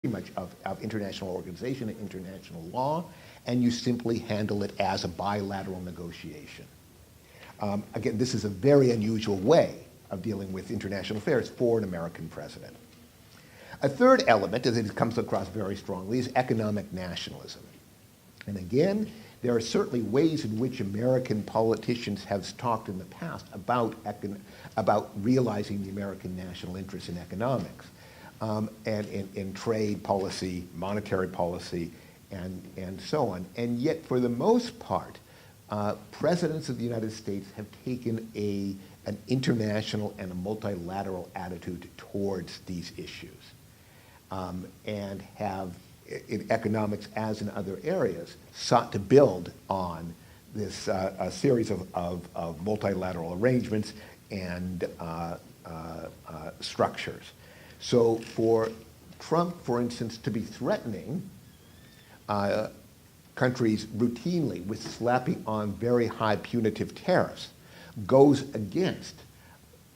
much of international organization and international law, and you simply handle it as a bilateral negotiation. Again, this is a very unusual way of dealing with international affairs for an American president. A third element, as it comes across very strongly, is economic nationalism. And again, there are certainly ways in which American politicians have talked in the past about realizing the American national interest in economics, and in trade policy, monetary policy, and so on. And yet, for the most part, presidents of the United States have taken an international and a multilateral attitude towards these issues, and have, in economics as in other areas, sought to build on this a series of multilateral arrangements and structures. So for Trump, for instance, to be threatening countries routinely with slapping on very high punitive tariffs goes against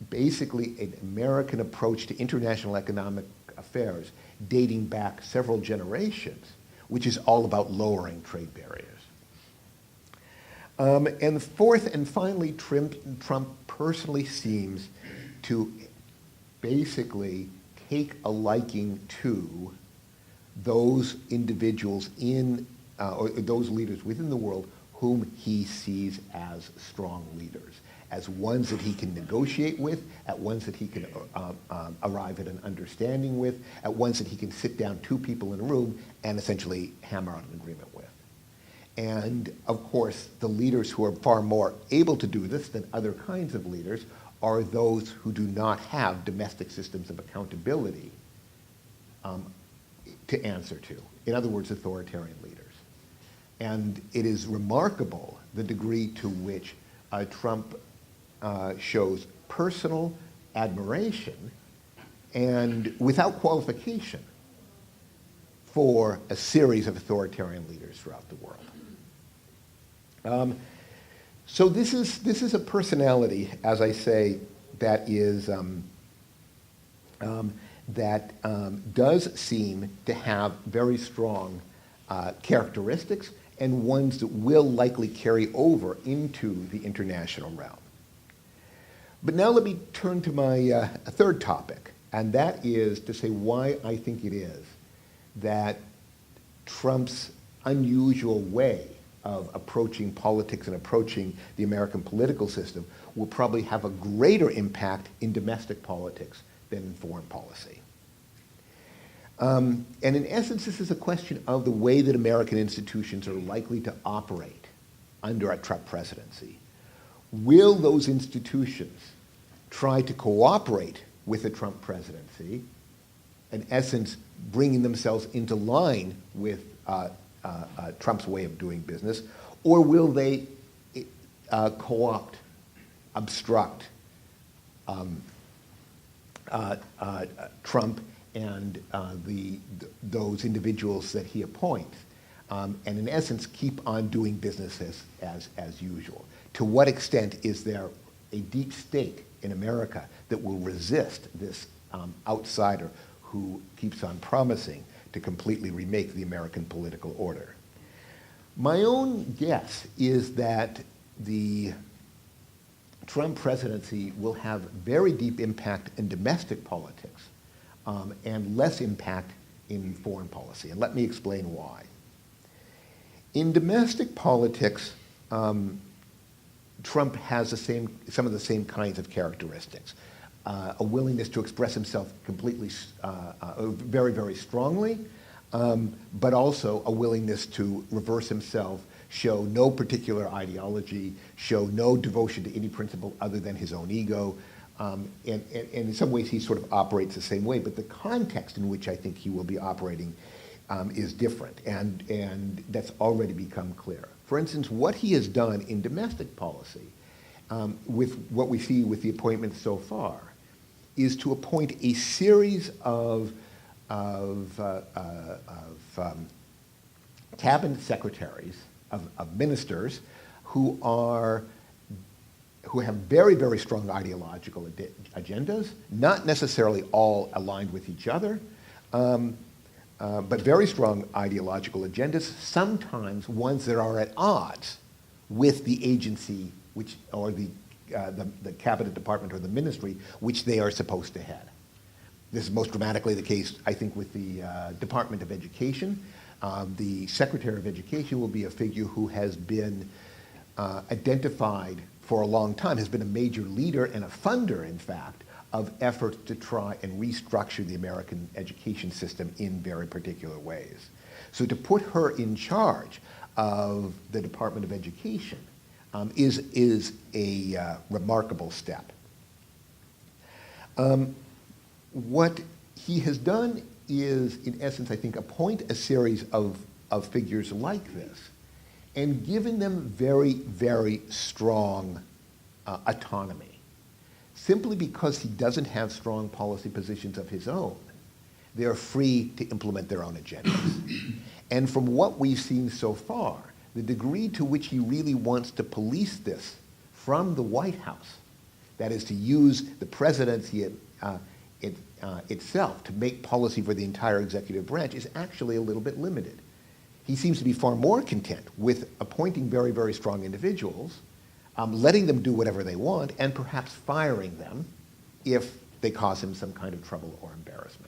basically an American approach to international economic affairs dating back several generations, which is all about lowering trade barriers. And fourth and finally, Trump personally seems to basically take a liking to those individuals or those leaders within the world whom he sees as strong leaders, as ones that he can negotiate with, at ones that he can arrive at an understanding with, at ones that he can sit down two people in a room and essentially hammer out an agreement with. And of course, the leaders who are far more able to do this than other kinds of leaders are those who do not have domestic systems of accountability to answer to. In other words, authoritarian leaders. And it is remarkable the degree to which Trump shows personal admiration and without qualification for a series of authoritarian leaders throughout the world. So this is a personality, as I say, that is does seem to have very strong characteristics and ones that will likely carry over into the international realm. But now let me turn to my third topic, and that is to say why I think it is that Trump's unusual way of approaching politics and approaching the American political system will probably have a greater impact in domestic politics than in foreign policy. And in essence, this is a question of the way that American institutions are likely to operate under a Trump presidency. Will those institutions try to cooperate with the Trump presidency, in essence, bringing themselves into line with Trump's way of doing business, or will they co-opt, obstruct Trump and those individuals that he appoints, and in essence keep on doing business as usual? To what extent is there a deep state in America that will resist this outsider who keeps on promising to completely remake the American political order? My own guess is that the Trump presidency will have very deep impact in domestic politics and less impact in foreign policy. And let me explain why. In domestic politics, Trump has some of the same kinds of characteristics. A willingness to express himself completely, very, very strongly, but also a willingness to reverse himself, show no particular ideology, show no devotion to any principle other than his own ego. And in some ways he sort of operates the same way, but the context in which I think he will be operating is different, and that's already become clear. For instance, what he has done in domestic policy, with what we see with the appointments so far, is to appoint a series of cabinet secretaries, of ministers, who have very, very strong ideological agendas, not necessarily all aligned with each other, but very strong ideological agendas, sometimes ones that are at odds with the agency which, or the cabinet department or the ministry which they are supposed to head. This is most dramatically the case, I think, with the Department of Education. The Secretary of Education will be a figure who has been identified for a long time, has been a major leader and a funder, in fact, of efforts to try and restructure the American education system in very particular ways. So to put her in charge of the Department of Education is a remarkable step. What he has done is, in essence, I think, appoint a series of figures like this and given them very, very strong autonomy. Simply because he doesn't have strong policy positions of his own, they're free to implement their own agendas. And from what we've seen so far, the degree to which he really wants to police this from the White House, that is to use the presidency itself to make policy for the entire executive branch, is actually a little bit limited. He seems to be far more content with appointing very, very strong individuals, letting them do whatever they want, and perhaps firing them if they cause him some kind of trouble or embarrassment.